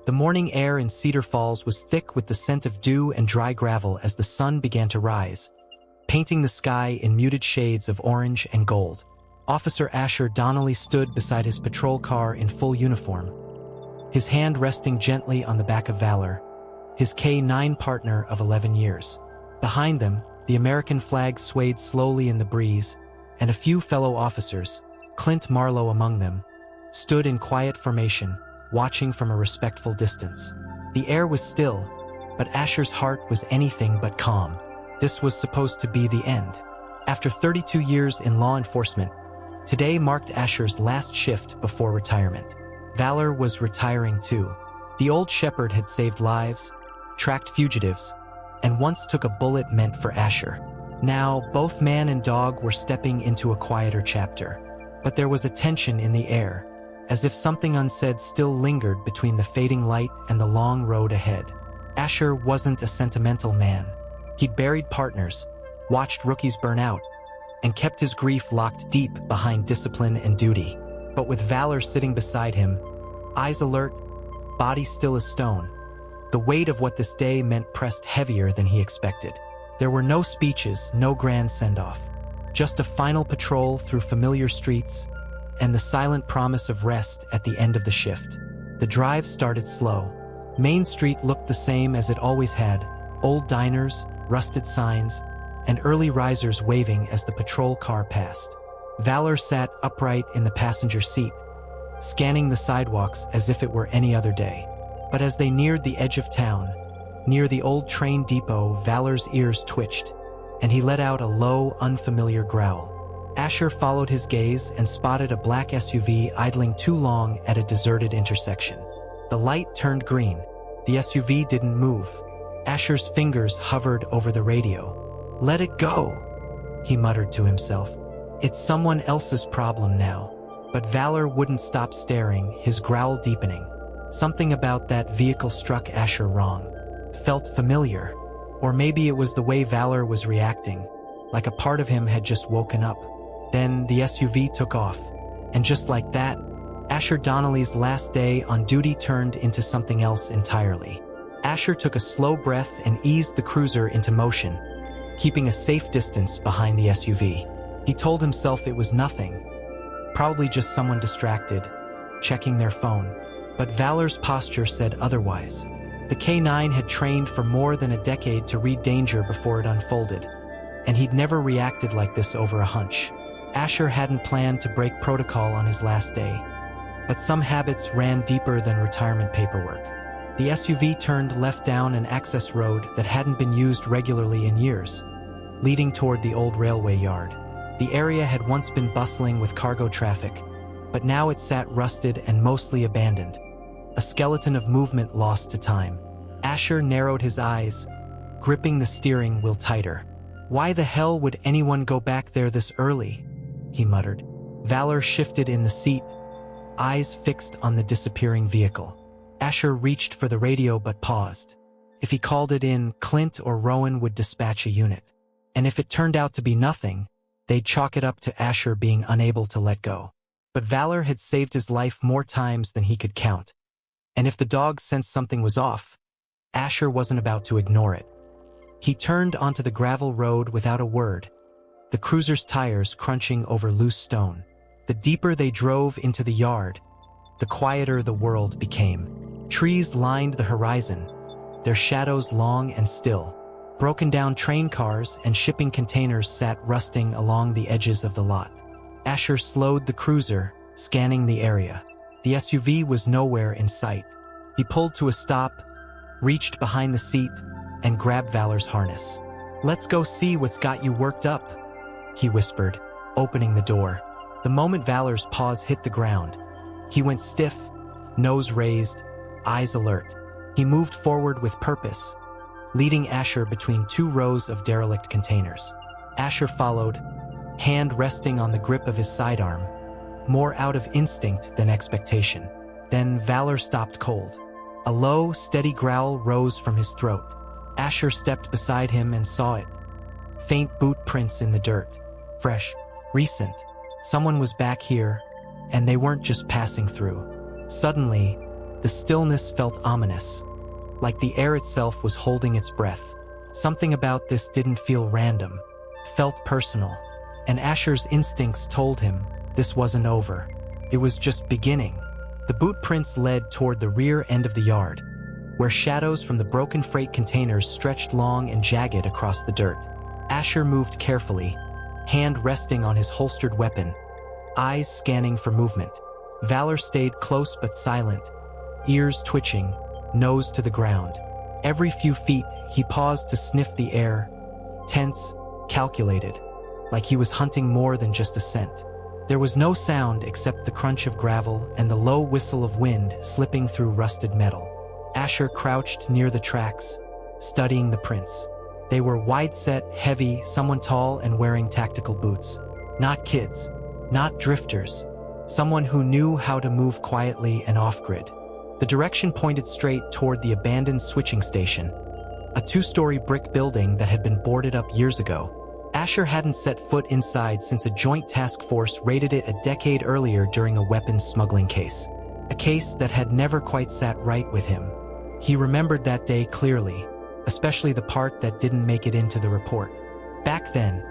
The morning air in Cedar Falls was thick with the scent of dew and dry gravel as the sun began to rise, painting the sky in muted shades of orange and gold. Officer Asher Donnelly stood beside his patrol car in full uniform, his hand resting gently on the back of Valor, his K9 partner of 11 years. Behind them, the American flag swayed slowly in the breeze, and a few fellow officers, Clint Marlowe among them, stood in quiet formation, watching from a respectful distance. The air was still, but Asher's heart was anything but calm. This was supposed to be the end. After 32 years in law enforcement, today marked Asher's last shift before retirement. Valor was retiring too. The old shepherd had saved lives, tracked fugitives, and once took a bullet meant for Asher. Now, both man and dog were stepping into a quieter chapter. But there was a tension in the air, as if something unsaid still lingered between the fading light and the long road ahead. Asher wasn't a sentimental man. He'd buried partners, watched rookies burn out, and kept his grief locked deep behind discipline and duty. But with Valor sitting beside him, eyes alert, body still as stone, the weight of what this day meant pressed heavier than he expected. There were no speeches, no grand send-off, just a final patrol through familiar streets and the silent promise of rest at the end of the shift. The drive started slow. Main Street looked the same as it always had, old diners, rusted signs, and early risers waving as the patrol car passed. Valor sat upright in the passenger seat, scanning the sidewalks as if it were any other day. But as they neared the edge of town, near the old train depot, Valor's ears twitched, and he let out a low, unfamiliar growl. Asher followed his gaze and spotted a black SUV idling too long at a deserted intersection. The light turned green. The SUV didn't move. Asher's fingers hovered over the radio. "Let it go," he muttered to himself. "It's someone else's problem now." But Valor wouldn't stop staring, his growl deepening. Something about that vehicle struck Asher wrong. Felt familiar. Or maybe it was the way Valor was reacting, like a part of him had just woken up. Then the SUV took off. And just like that, Asher Donnelly's last day on duty turned into something else entirely. Asher took a slow breath and eased the cruiser into motion, keeping a safe distance behind the SUV. He told himself it was nothing, probably just someone distracted, checking their phone. But Valor's posture said otherwise. The K9 had trained for more than a decade to read danger before it unfolded, and he'd never reacted like this over a hunch. Asher hadn't planned to break protocol on his last day, but some habits ran deeper than retirement paperwork. The SUV turned left down an access road that hadn't been used regularly in years, leading toward the old railway yard. The area had once been bustling with cargo traffic, but now it sat rusted and mostly abandoned, a skeleton of movement lost to time. Asher narrowed his eyes, gripping the steering wheel tighter. "Why the hell would anyone go back there this early?" he muttered. Valor shifted in the seat, eyes fixed on the disappearing vehicle. Asher reached for the radio but paused. If he called it in, Clint or Rowan would dispatch a unit. And if it turned out to be nothing, they'd chalk it up to Asher being unable to let go. But Valor had saved his life more times than he could count. And if the dog sensed something was off, Asher wasn't about to ignore it. He turned onto the gravel road without a word, the cruiser's tires crunching over loose stone. The deeper they drove into the yard, the quieter the world became. Trees lined the horizon, their shadows long and still. Broken down train cars and shipping containers sat rusting along the edges of the lot. Asher slowed the cruiser, scanning the area. The SUV was nowhere in sight. He pulled to a stop, reached behind the seat, and grabbed Valor's harness. "Let's go see what's got you worked up," he whispered, opening the door. The moment Valor's paws hit the ground, he went stiff, nose raised, eyes alert. He moved forward with purpose, leading Asher between two rows of derelict containers. Asher followed, hand resting on the grip of his sidearm, more out of instinct than expectation. Then Valor stopped cold. A low, steady growl rose from his throat. Asher stepped beside him and saw it. Faint boot prints in the dirt. Fresh, recent. Someone was back here, and they weren't just passing through. Suddenly, The stillness felt ominous, like the air itself was holding its breath. Something about this didn't feel random, felt personal, and Asher's instincts told him this wasn't over. It was just beginning. The boot prints led toward the rear end of the yard, where shadows from the broken freight containers stretched long and jagged across the dirt. Asher moved carefully, hand resting on his holstered weapon, eyes scanning for movement. Valor stayed close but silent, ears twitching, nose to the ground. Every few feet, he paused to sniff the air, tense, calculated, like he was hunting more than just a scent. There was no sound except the crunch of gravel and the low whistle of wind slipping through rusted metal. Asher crouched near the tracks, studying the prints. They were wide-set, heavy, someone tall and wearing tactical boots. Not kids, not drifters, someone who knew how to move quietly and off-grid. The direction pointed straight toward the abandoned switching station, a two-story brick building that had been boarded up years ago. Asher hadn't set foot inside since a joint task force raided it a decade earlier during a weapons smuggling case. A case that had never quite sat right with him. He remembered that day clearly, especially the part that didn't make it into the report. Back then,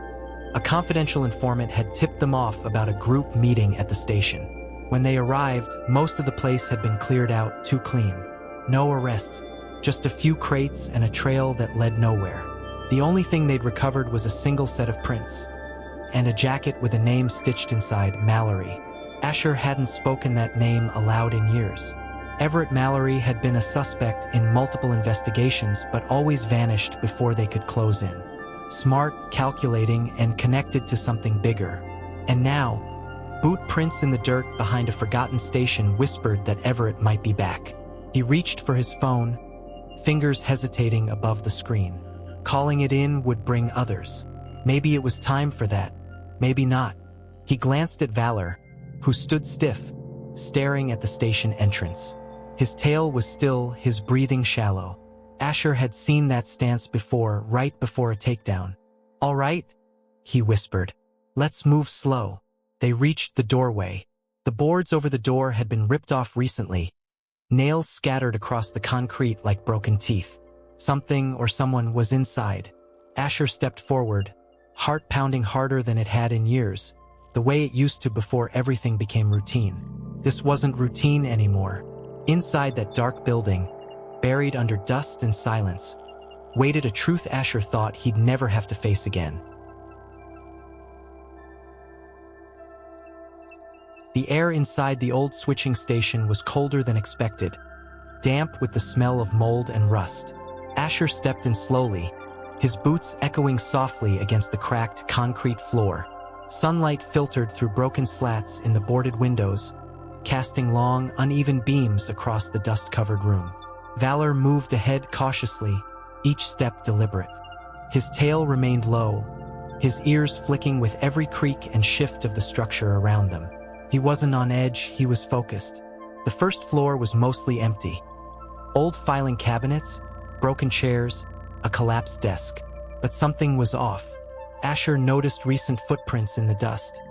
a confidential informant had tipped them off about a group meeting at the station. When they arrived, most of the place had been cleared out too clean. No arrests, just a few crates and a trail that led nowhere. The only thing they'd recovered was a single set of prints, and a jacket with a name stitched inside, Mallory. Asher hadn't spoken that name aloud in years. Everett Mallory had been a suspect in multiple investigations but always vanished before they could close in. Smart, calculating, and connected to something bigger. And now, boot prints in the dirt behind a forgotten station whispered that Everett might be back. He reached for his phone, fingers hesitating above the screen. Calling it in would bring others. Maybe it was time for that. Maybe not. He glanced at Valor, who stood stiff, staring at the station entrance. His tail was still, his breathing shallow. Asher had seen that stance before, right before a takedown. "All right," he whispered. "Let's move slow." They reached the doorway. The boards over the door had been ripped off recently, nails scattered across the concrete like broken teeth. Something or someone was inside. Asher stepped forward, heart pounding harder than it had in years, the way it used to before everything became routine. This wasn't routine anymore. Inside that dark building, buried under dust and silence, waited a truth Asher thought he'd never have to face again. The air inside the old switching station was colder than expected, damp with the smell of mold and rust. Asher stepped in slowly, his boots echoing softly against the cracked concrete floor. Sunlight filtered through broken slats in the boarded windows, casting long, uneven beams across the dust-covered room. Valor moved ahead cautiously, each step deliberate. His tail remained low, his ears flicking with every creak and shift of the structure around them. He wasn't on edge, he was focused. The first floor was mostly empty. Old filing cabinets, broken chairs, a collapsed desk. But something was off. Asher noticed recent footprints in the dust,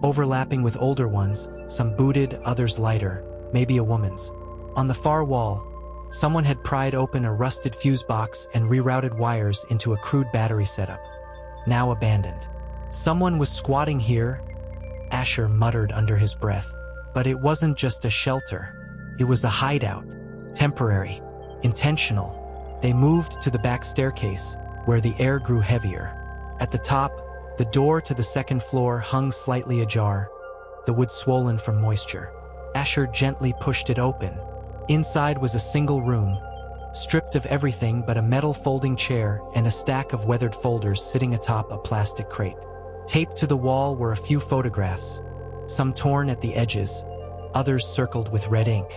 overlapping with older ones, some booted, others lighter, maybe a woman's. On the far wall, someone had pried open a rusted fuse box and rerouted wires into a crude battery setup, now abandoned. Someone was squatting here, Asher muttered under his breath. But it wasn't just a shelter. It was a hideout, temporary, intentional. They moved to the back staircase, where the air grew heavier. At the top, the door to the second floor hung slightly ajar, the wood swollen from moisture. Asher gently pushed it open. Inside was a single room, stripped of everything but a metal folding chair and a stack of weathered folders sitting atop a plastic crate. Taped to the wall were a few photographs, some torn at the edges, others circled with red ink.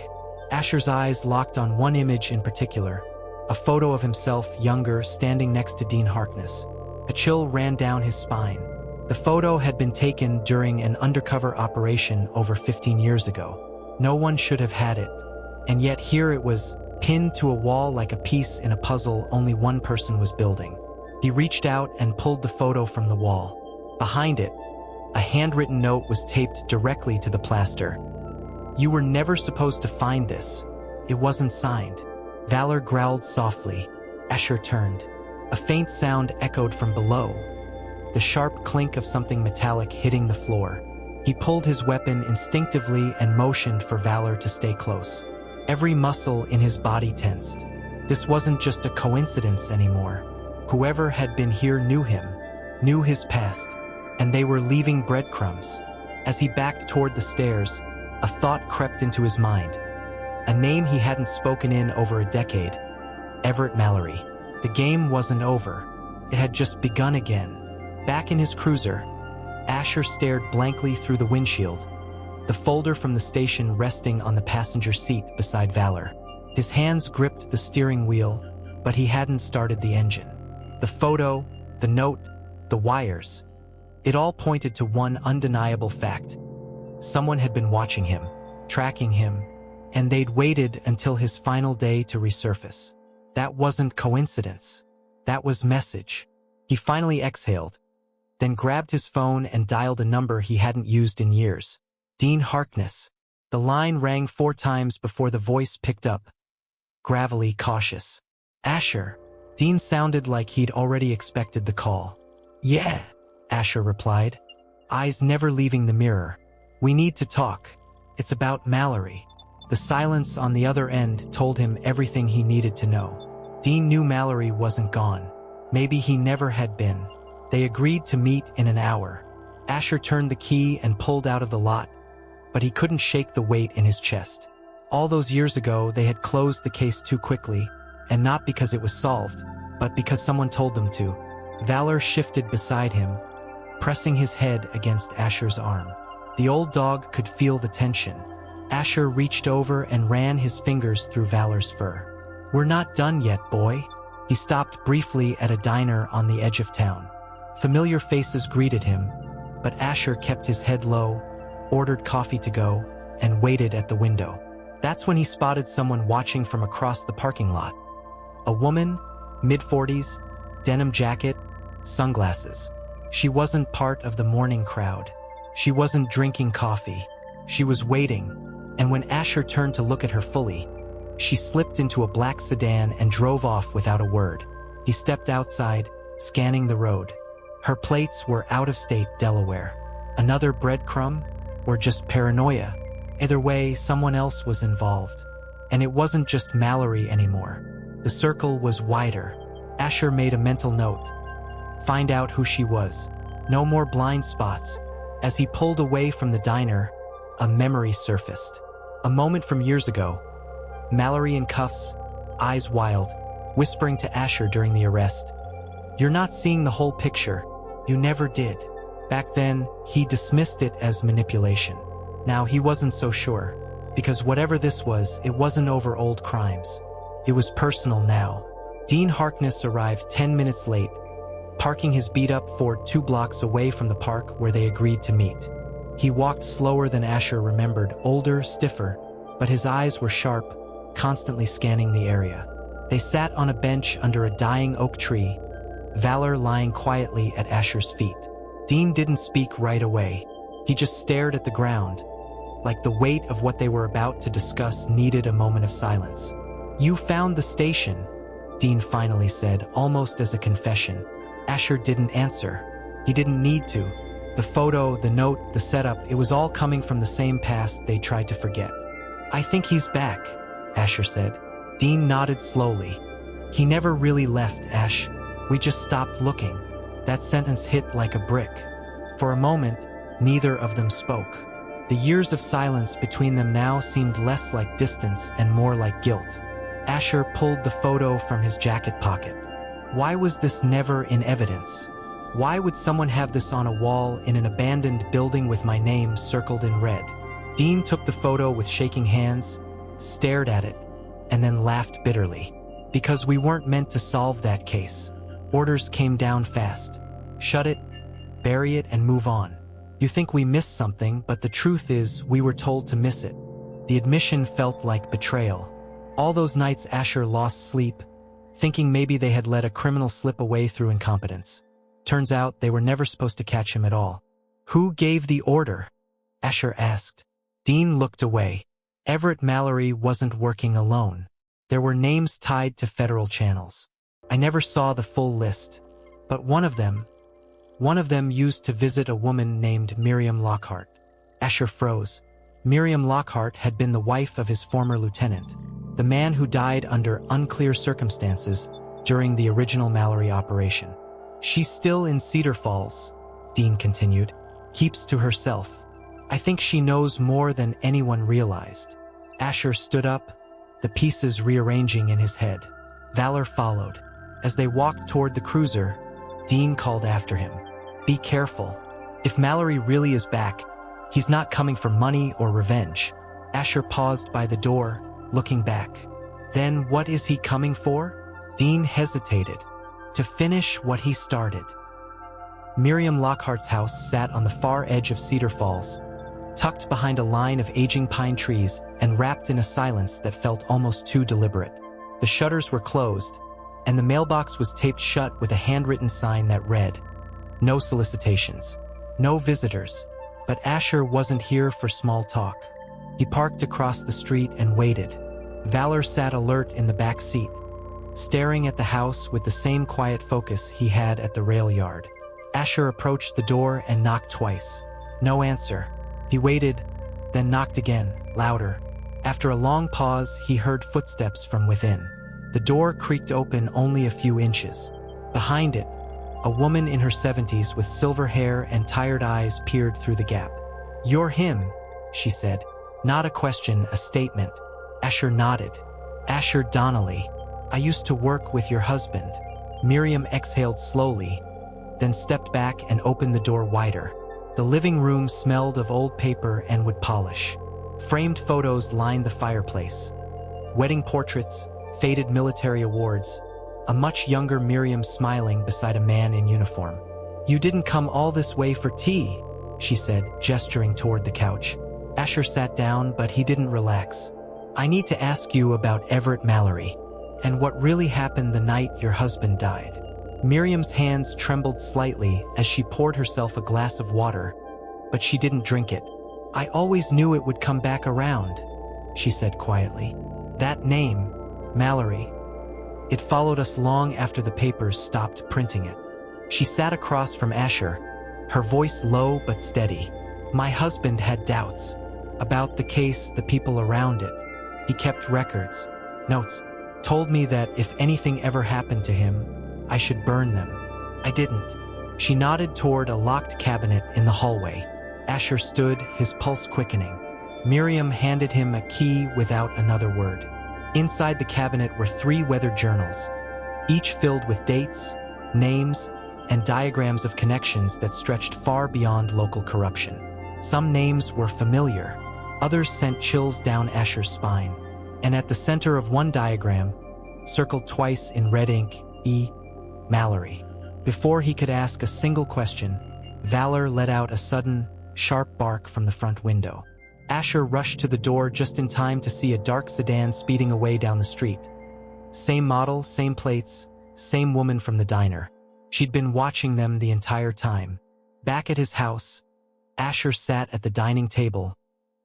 Asher's eyes locked on one image in particular, a photo of himself younger standing next to Dean Harkness. A chill ran down his spine. The photo had been taken during an undercover operation over 15 years ago. No one should have had it. And yet here it was, pinned to a wall like a piece in a puzzle only one person was building. He reached out and pulled the photo from the wall. Behind it, a handwritten note was taped directly to the plaster. "You were never supposed to find this. It wasn't signed. Valor growled softly. Asher turned. A faint sound echoed from below. The sharp clink of something metallic hitting the floor. He pulled his weapon instinctively and motioned for Valor to stay close. Every muscle in his body tensed. This wasn't just a coincidence anymore. Whoever had been here knew him, knew his past, and they were leaving breadcrumbs. As he backed toward the stairs, a thought crept into his mind. A name he hadn't spoken in over a decade. Everett Mallory. The game wasn't over. It had just begun again. Back in his cruiser, Asher stared blankly through the windshield, the folder from the station resting on the passenger seat beside Valor. His hands gripped the steering wheel, but he hadn't started the engine. The photo, the note, the wires. It all pointed to one undeniable fact. Someone had been watching him, tracking him, and they'd waited until his final day to resurface. That wasn't coincidence. That was message. He finally exhaled, then grabbed his phone and dialed a number he hadn't used in years. Dean Harkness. The line rang 4 times before the voice picked up, gravelly cautious. Asher. Dean sounded like he'd already expected the call. Yeah, Asher replied, eyes never leaving the mirror. We need to talk. It's about Mallory. The silence on the other end told him everything he needed to know. Dean knew Mallory wasn't gone. Maybe he never had been. They agreed to meet in an hour. Asher turned the key and pulled out of the lot, but he couldn't shake the weight in his chest. All those years ago, they had closed the case too quickly, and not because it was solved, but because someone told them to. Valor shifted beside him, pressing his head against Asher's arm. The old dog could feel the tension. Asher reached over and ran his fingers through Valor's fur. We're not done yet, boy. He stopped briefly at a diner on the edge of town. Familiar faces greeted him, but Asher kept his head low, ordered coffee to go, and waited at the window. That's when he spotted someone watching from across the parking lot. A woman, mid-40s, denim jacket, sunglasses. She wasn't part of the morning crowd. She wasn't drinking coffee. She was waiting, and when Asher turned to look at her fully, she slipped into a black sedan and drove off without a word. He stepped outside, scanning the road. Her plates were out-of-state Delaware. Another breadcrumb, or just paranoia? Either way, someone else was involved. And it wasn't just Mallory anymore. The circle was wider. Asher made a mental note. Find out who she was. No more blind spots. As he pulled away from the diner, a memory surfaced. A moment from years ago. Mallory in cuffs, eyes wild, whispering to Asher during the arrest. You're not seeing the whole picture. You never did. Back then, he dismissed it as manipulation. Now he wasn't so sure, because whatever this was, it wasn't over old crimes. It was personal now. Dean Harkness arrived 10 minutes late, parking his beat-up Ford 2 blocks away from the park where they agreed to meet. He walked slower than Asher remembered, older, stiffer, but his eyes were sharp, constantly scanning the area. They sat on a bench under a dying oak tree, Valor lying quietly at Asher's feet. Dean didn't speak right away. He just stared at the ground, like the weight of what they were about to discuss needed a moment of silence. You found the station, Dean finally said, almost as a confession. Asher didn't answer. He didn't need to. The photo, the note, the setup, it was all coming from the same past they tried to forget. I think he's back, Asher said. Dean nodded slowly. He never really left, Ash. We just stopped looking. That sentence hit like a brick. For a moment, neither of them spoke. The years of silence between them now seemed less like distance and more like guilt. Asher pulled the photo from his jacket pocket. Why was this never in evidence? Why would someone have this on a wall in an abandoned building with my name circled in red? Dean took the photo with shaking hands, stared at it, and then laughed bitterly. Because we weren't meant to solve that case. Orders came down fast. Shut it, bury it, and move on. You think we missed something, but the truth is we were told to miss it. The admission felt like betrayal. All those nights Asher lost sleep, thinking maybe they had let a criminal slip away through incompetence. Turns out they were never supposed to catch him at all. Who gave the order? Asher asked. Dean looked away. Everett Mallory wasn't working alone. There were names tied to federal channels. I never saw the full list, but one of them used to visit a woman named Miriam Lockhart. Asher froze. Miriam Lockhart had been the wife of his former lieutenant, the man who died under unclear circumstances during the original Mallory operation. She's still in Cedar Falls, Dean continued, keeps to herself. I think she knows more than anyone realized. Asher stood up, the pieces rearranging in his head. Valor followed. As they walked toward the cruiser, Dean called after him. Be careful. If Mallory really is back, he's not coming for money or revenge. Asher paused by the door, looking back. Then what is he coming for? Dean hesitated. To finish what he started. Miriam Lockhart's house sat on the far edge of Cedar Falls, tucked behind a line of aging pine trees and wrapped in a silence that felt almost too deliberate. The shutters were closed, and the mailbox was taped shut with a handwritten sign that read, "No solicitations, no visitors." But Asher wasn't here for small talk. He parked across the street and waited. Valor sat alert in the back seat, staring at the house with the same quiet focus he had at the rail yard. Asher approached the door and knocked twice. No answer. He waited, then knocked again, louder. After a long pause, he heard footsteps from within. The door creaked open only a few inches. Behind it, a woman in her 70s with silver hair and tired eyes peered through the gap. "You're him," she said. Not a question, a statement. Asher nodded. "Asher Donnelly. I used to work with your husband." Miriam exhaled slowly, then stepped back and opened the door wider. The living room smelled of old paper and wood polish. Framed photos lined the fireplace. Wedding portraits, faded military awards, a much younger Miriam smiling beside a man in uniform. "You didn't come all this way for tea," she said, gesturing toward the couch. Asher sat down, but he didn't relax. "I need to ask you about Everett Mallory, and what really happened the night your husband died." Miriam's hands trembled slightly as she poured herself a glass of water, but she didn't drink it. "I always knew it would come back around," she said quietly. "That name, Mallory. It followed us long after the papers stopped printing it." She sat across from Asher, her voice low but steady. "My husband had doubts about the case, the people around it. He kept records, notes, told me that if anything ever happened to him, I should burn them. I didn't." She nodded toward a locked cabinet in the hallway. Asher stood, his pulse quickening. Miriam handed him a key without another word. Inside the cabinet were 3 weathered journals, each filled with dates, names, and diagrams of connections that stretched far beyond local corruption. Some names were familiar, others sent chills down Asher's spine. And at the center of one diagram, circled twice in red ink, E. Mallory. Before he could ask a single question, Valor let out a sudden, sharp bark from the front window. Asher rushed to the door just in time to see a dark sedan speeding away down the street. Same model, same plates, same woman from the diner. She'd been watching them the entire time. Back at his house, Asher sat at the dining table,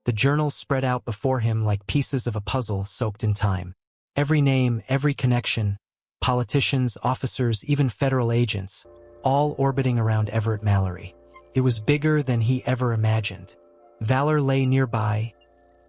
the journals spread out before him like pieces of a puzzle soaked in time. Every name, every connection, politicians, officers, even federal agents, all orbiting around Everett Mallory. It was bigger than he ever imagined. Valor lay nearby,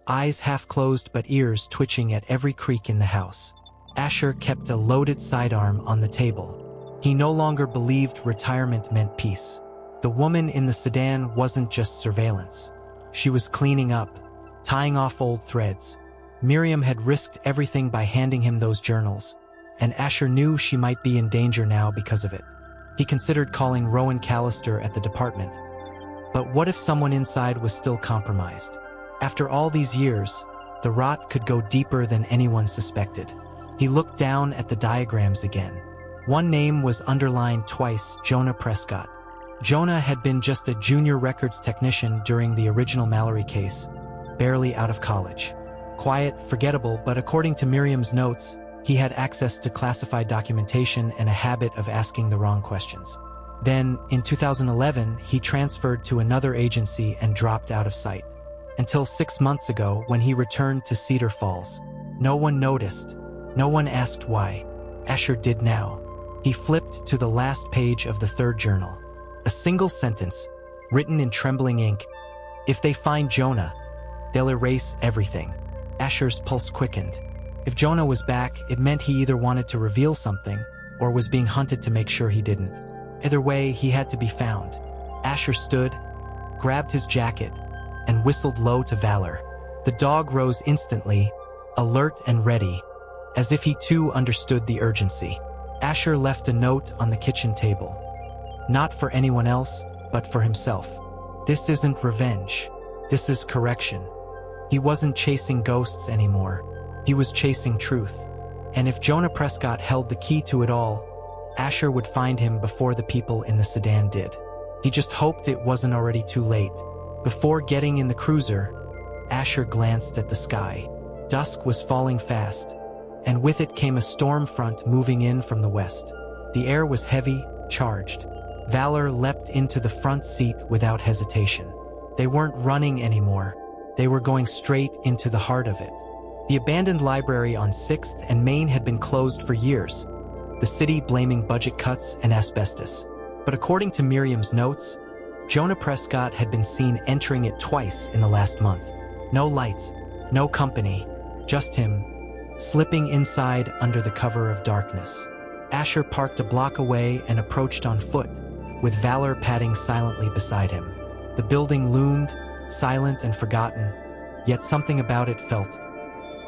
eyes half closed but ears twitching at every creak in the house. Asher kept a loaded sidearm on the table. He no longer believed retirement meant peace. The woman in the sedan wasn't just surveillance. She was cleaning up, tying off old threads. Miriam had risked everything by handing him those journals, and Asher knew she might be in danger now because of it. He considered calling Rowan Callister at the department. But what if someone inside was still compromised? After all these years, the rot could go deeper than anyone suspected. He looked down at the diagrams again. One name was underlined twice, Jonah Prescott. Jonah had been just a junior records technician during the original Mallory case, barely out of college. Quiet, forgettable, but according to Miriam's notes, he had access to classified documentation and a habit of asking the wrong questions. Then, in 2011, he transferred to another agency and dropped out of sight. until 6 months ago when he returned to Cedar Falls. No one noticed. No one asked why. Asher did now. He flipped to the last page of the third journal. A single sentence, written in trembling ink. If they find Jonah, they'll erase everything. Asher's pulse quickened. If Jonah was back, it meant he either wanted to reveal something or was being hunted to make sure he didn't. Either way, he had to be found. Asher stood, grabbed his jacket, and whistled low to Valor. The dog rose instantly, alert and ready, as if he too understood the urgency. Asher left a note on the kitchen table. Not for anyone else, but for himself. This isn't revenge. This is correction. He wasn't chasing ghosts anymore. He was chasing truth. And if Jonah Prescott held the key to it all, Asher would find him before the people in the sedan did. He just hoped it wasn't already too late. Before getting in the cruiser, Asher glanced at the sky. Dusk was falling fast, and with it came a storm front moving in from the west. The air was heavy, charged. Valor leapt into the front seat without hesitation. They weren't running anymore. They were going straight into the heart of it. The abandoned library on 6th and Main had been closed for years, the city blaming budget cuts and asbestos. But according to Miriam's notes, Jonah Prescott had been seen entering it twice in the last month. No lights, no company, just him, slipping inside under the cover of darkness. Asher parked a block away and approached on foot, with Valor padding silently beside him. The building loomed, silent and forgotten, yet something about it felt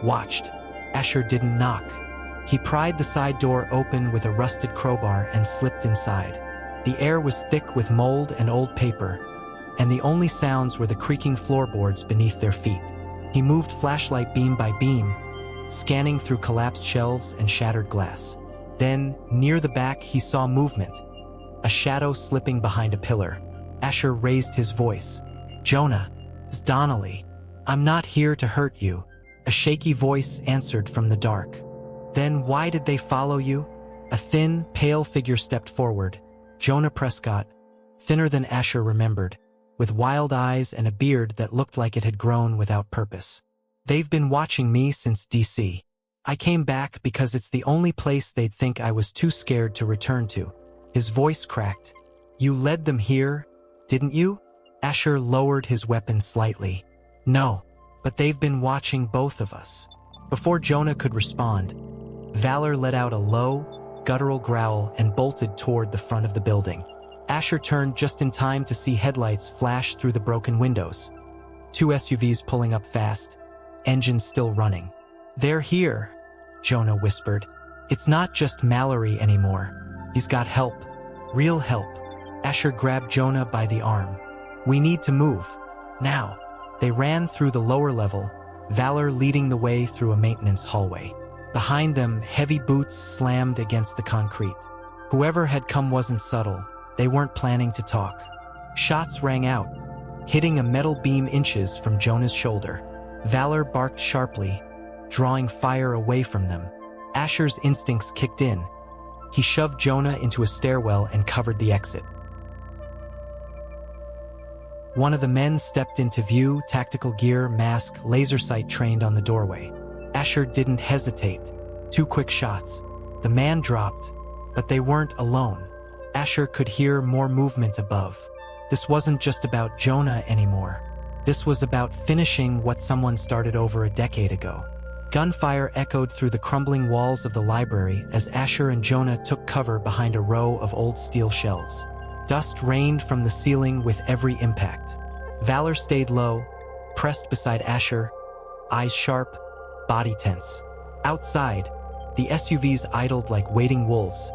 watched. Asher didn't knock. He pried the side door open with a rusted crowbar and slipped inside. The air was thick with mold and old paper, and the only sounds were the creaking floorboards beneath their feet. He moved flashlight beam by beam, scanning through collapsed shelves and shattered glass. Then, near the back, he saw movement, a shadow slipping behind a pillar. Asher raised his voice. "Jonah, it's Donnelly. I'm not here to hurt you." A shaky voice answered from the dark. "Then why did they follow you?" A thin, pale figure stepped forward. Jonah Prescott, thinner than Asher remembered, with wild eyes and a beard that looked like it had grown without purpose. "They've been watching me since DC. I came back because it's the only place they'd think I was too scared to return to." His voice cracked. "You led them here, didn't you?" Asher lowered his weapon slightly. "No, but they've been watching both of us." Before Jonah could respond, Valor let out a low, guttural growl and bolted toward the front of the building. Asher turned just in time to see headlights flash through the broken windows. 2 SUVs pulling up fast, engines still running. "They're here," Jonah whispered. "It's not just Mallory anymore. He's got help. Real help." Asher grabbed Jonah by the arm. "We need to move. Now." They ran through the lower level, Valor leading the way through a maintenance hallway. Behind them, heavy boots slammed against the concrete. Whoever had come wasn't subtle. They weren't planning to talk. Shots rang out, hitting a metal beam inches from Jonah's shoulder. Valor barked sharply, drawing fire away from them. Asher's instincts kicked in. He shoved Jonah into a stairwell and covered the exit. One of the men stepped into view, tactical gear, mask, laser sight trained on the doorway. Asher didn't hesitate. 2 quick shots. The man dropped, but they weren't alone. Asher could hear more movement above. This wasn't just about Jonah anymore. This was about finishing what someone started over a decade ago. Gunfire echoed through the crumbling walls of the library as Asher and Jonah took cover behind a row of old steel shelves. Dust rained from the ceiling with every impact. Valor stayed low, pressed beside Asher, eyes sharp, body tense. Outside, the SUVs idled like waiting wolves,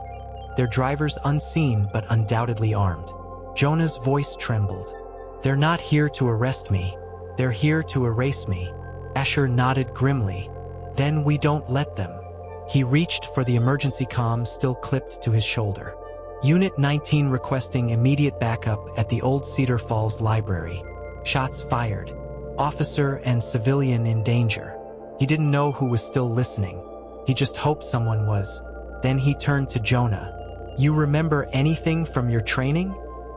their drivers unseen but undoubtedly armed. Jonah's voice trembled. "They're not here to arrest me. They're here to erase me." Asher nodded grimly. "Then we don't let them." He reached for the emergency comm still clipped to his shoulder. Unit 19 requesting immediate backup at the old Cedar Falls library. Shots fired. Officer and civilian in danger. He didn't know who was still listening. He just hoped someone was. Then he turned to Jonah. "You remember anything from your training?"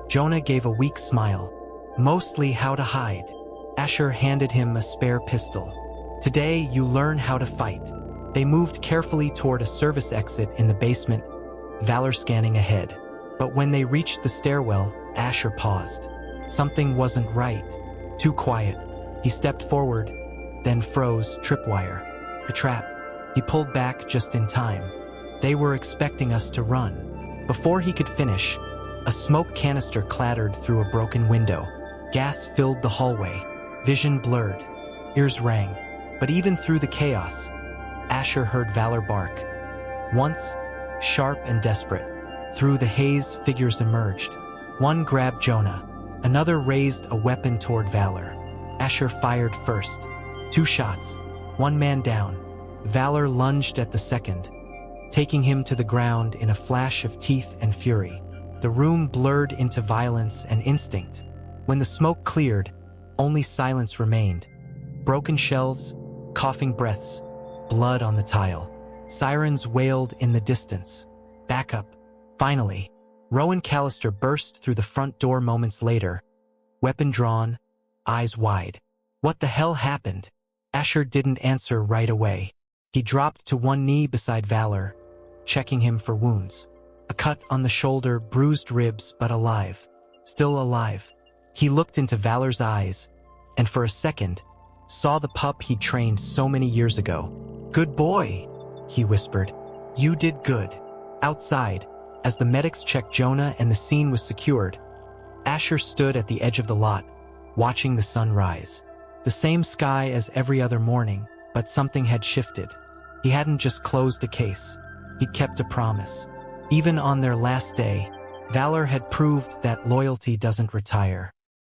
Jonah gave a weak smile. "Mostly how to hide." Asher handed him a spare pistol. "Today, you learn how to fight." They moved carefully toward a service exit in the basement, Valor scanning ahead. But when they reached the stairwell, Asher paused. Something wasn't right. Too quiet. He stepped forward, then froze. Tripwire. A trap. He pulled back just in time. They were expecting us to run. Before he could finish, a smoke canister clattered through a broken window. Gas filled the hallway. Vision blurred. Ears rang. But even through the chaos, Asher heard Valor bark. Once, sharp and desperate. Through the haze, figures emerged. One grabbed Jonah. Another raised a weapon toward Valor. Asher fired first. 2 shots. 1 man down. Valor lunged at the second, taking him to the ground in a flash of teeth and fury. The room blurred into violence and instinct. When the smoke cleared, only silence remained. Broken shelves, coughing breaths, blood on the tile. Sirens wailed in the distance. Backup. Finally, Rowan Callister burst through the front door moments later, weapon drawn, eyes wide. What the hell happened? Asher didn't answer right away. He dropped to one knee beside Valor, checking him for wounds. A cut on the shoulder, bruised ribs, but alive. Still alive. He looked into Valor's eyes, and for a second, saw the pup he'd trained so many years ago. "Good boy," he whispered. "You did good." Outside, as the medics checked Jonah and the scene was secured, Asher stood at the edge of the lot, watching the sun rise. The same sky as every other morning, but something had shifted. He hadn't just closed a case. He'd kept a promise. Even on their last day, Valor had proved that loyalty doesn't retire.